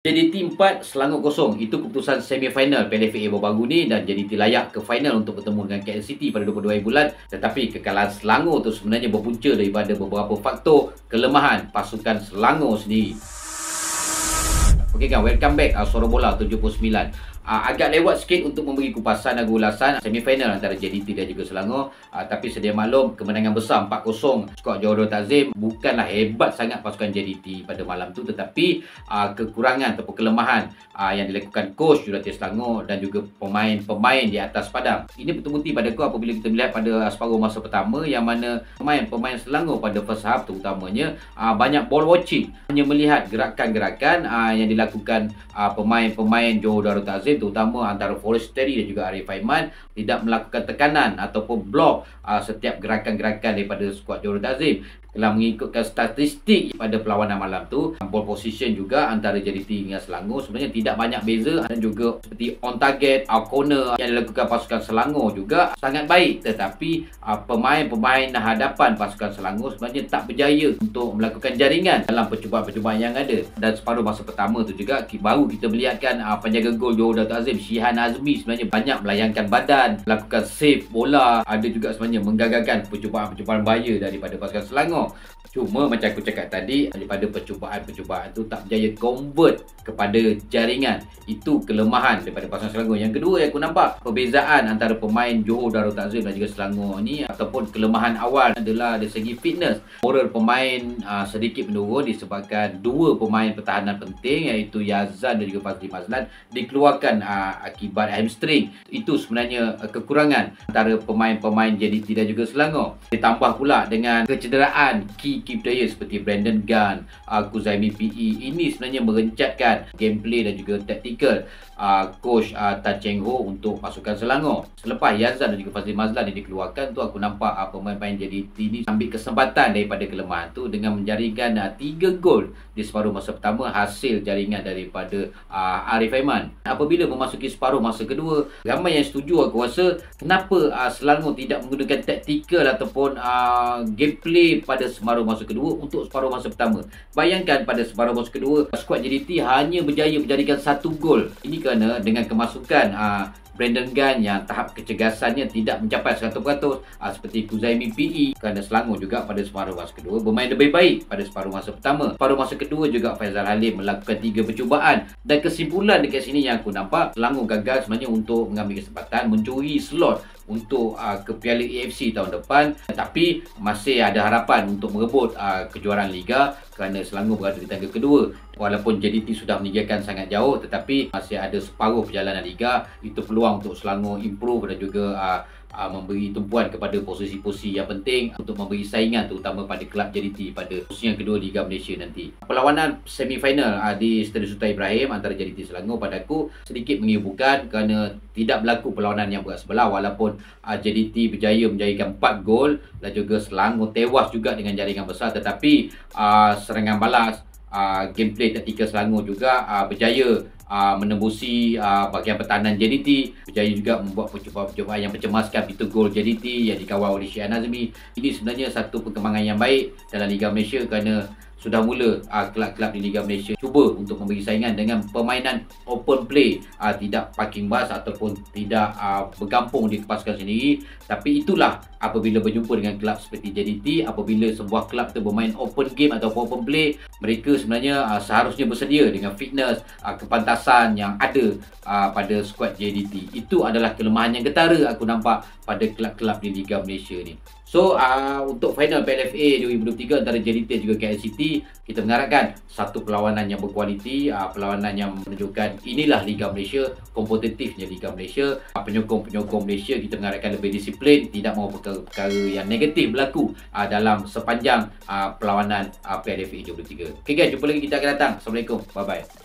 JDT 4, Selangor 0. Itu keputusan semi-final PLFA baru-baru ni dan JDT layak ke final untuk bertemu dengan KL City pada 22 bulan. Tetapi kekalahan Selangor tu sebenarnya berpunca daripada beberapa faktor kelemahan pasukan Selangor sendiri. Okey kan, welcome back Suara Bola 79. Agak lewat sikit untuk memberi kupasan dan ulasan semifinal antara JDT dan juga Selangor. Tapi sedia maklum, kemenangan besar 4-0 skuad Johor Darul Ta'zim bukanlah hebat sangat pasukan JDT pada malam tu, tetapi kekurangan ataupun kelemahan yang dilakukan coach Jurulatih Selangor dan juga pemain-pemain di atas padang. Ini betul-betul pada aku apabila kita melihat pada separuh masa pertama, yang mana pemain-pemain Selangor pada first half terutamanya banyak ball watching, hanya melihat gerakan-gerakan yang dilakukan pemain-pemain Johor Darul Ta'zim, terutama antara Foresteri dan juga Arif Aiman, tidak melakukan tekanan ataupun blok setiap gerakan-gerakan daripada skuad Johor Ta'zim. Kalau mengikutkan statistik pada perlawanan malam tu, ball position juga antara JDT dengan Selangor sebenarnya tidak banyak beza, dan juga seperti on target, corner yang dilakukan pasukan Selangor juga sangat baik, tetapi pemain-pemain hadapan pasukan Selangor sebenarnya tak berjaya untuk melakukan jaringan dalam percubaan-percubaan yang ada. Dan separuh masa pertama tu juga baru kita melihatkan penjaga gol Johor Darul Ta'zim, Shihan Azmi, sebenarnya banyak melayangkan badan, melakukan save bola, ada juga sebenarnya menggagalkan percubaan-percubaan bahaya daripada pasukan Selangor. Cuma macam aku cakap tadi, daripada percubaan-percubaan tu tak berjaya convert kepada jaringan. Itu kelemahan daripada pasukan Selangor. Yang kedua yang aku nampak, perbezaan antara pemain Johor Darul Ta'zim dan juga Selangor ni, ataupun kelemahan awal adalah dari segi fitness. Moral pemain sedikit menurun disebabkan dua pemain pertahanan penting, iaitu Yazan dan juga Fazli Mazlan, dikeluarkan akibat hamstring. Itu sebenarnya kekurangan antara pemain-pemain JDT dan juga Selangor. Ditambah pula dengan kecederaan key player seperti Brandon Gunn, Kuzaimi PE. Ini sebenarnya merencatkan gameplay dan juga taktikal coach Tan Cheng Ho untuk pasukan Selangor. Selepas Yazan dan juga Fazli Mazlan yang dikeluarkan tu, aku nampak pemain-pemain JDT ni ambil kesempatan daripada kelemahan tu dengan menjaringkan 3 gol di separuh masa pertama, hasil jaringan daripada Arif Aiman. Apabila memasuki separuh masa kedua, ramai yang setuju aku rasa kenapa Selangor tidak menggunakan taktikal ataupun gameplay pada separuh masa kedua untuk separuh masa pertama. Bayangkan pada separuh masa kedua, skuad JDT hanya berjaya menjadikan 1 gol. Ini kerana dengan kemasukan Brandon Gunn yang tahap kecergasannya tidak mencapai 100%, seperti Kuzaimi PE, kerana Selangor juga pada separuh masa kedua bermain lebih baik pada separuh masa pertama. Separuh masa kedua juga Faizal Halim melakukan 3 percubaan, dan kesimpulan dekat sini yang aku nampak, Selangor gagal sebenarnya untuk mengambil kesempatan mencuri slot untuk ke Piala AFC tahun depan, tetapi masih ada harapan untuk merebut kejuaraan Liga kerana Selangor berada di tangga kedua. Walaupun JDT sudah meninggalkan sangat jauh, tetapi masih ada separuh perjalanan Liga. Itu peluang untuk Selangor improve dan juga memberi tumpuan kepada posisi-posisi yang penting untuk memberi saingan terutama pada kelab JDT pada posisi yang kedua Liga Malaysia nanti. Perlawanan semifinal di Stadium Sultan Ibrahim antara JDT Selangor pada aku sedikit menghebohkan kerana tidak berlaku perlawanan yang berat sebelah, walaupun JDT berjaya menjadikan 4 gol dan juga Selangor tewas juga dengan jaringan besar, tetapi serangan balas, gameplay taktikal Selangor juga berjaya menembusi bahagian pertahanan JDT, berjaya juga membuat percubaan-percubaan yang mencemaskan pintu gol JDT yang dikawal oleh Shihan Azmi. Ini sebenarnya satu perkembangan yang baik dalam Liga Malaysia kerana sudah mula kelab-kelab di Liga Malaysia cuba untuk memberi saingan dengan permainan open play, tidak parking bus ataupun tidak bergampung di pasukan sendiri. Tapi itulah apabila berjumpa dengan kelab seperti JDT, apabila sebuah kelab tu bermain open game atau open play, mereka sebenarnya seharusnya bersedia dengan fitness, kepantasan yang ada pada skuad JDT. Itu adalah kelemahan yang ketara aku nampak pada kelab-kelab di Liga Malaysia ni. So untuk final PLFA 2023 antara JDT dan juga KL City, kita mengharapkan satu perlawanan yang berkualiti, perlawanan yang menunjukkan inilah Liga Malaysia, kompetitifnya Liga Malaysia. Penyokong-penyokong Malaysia kita mengharapkan lebih disiplin, tidak mahu perkara-perkara yang negatif berlaku dalam sepanjang perlawanan PLFA 2023. Okay guys, jumpa lagi kita akan datang. Assalamualaikum, bye bye.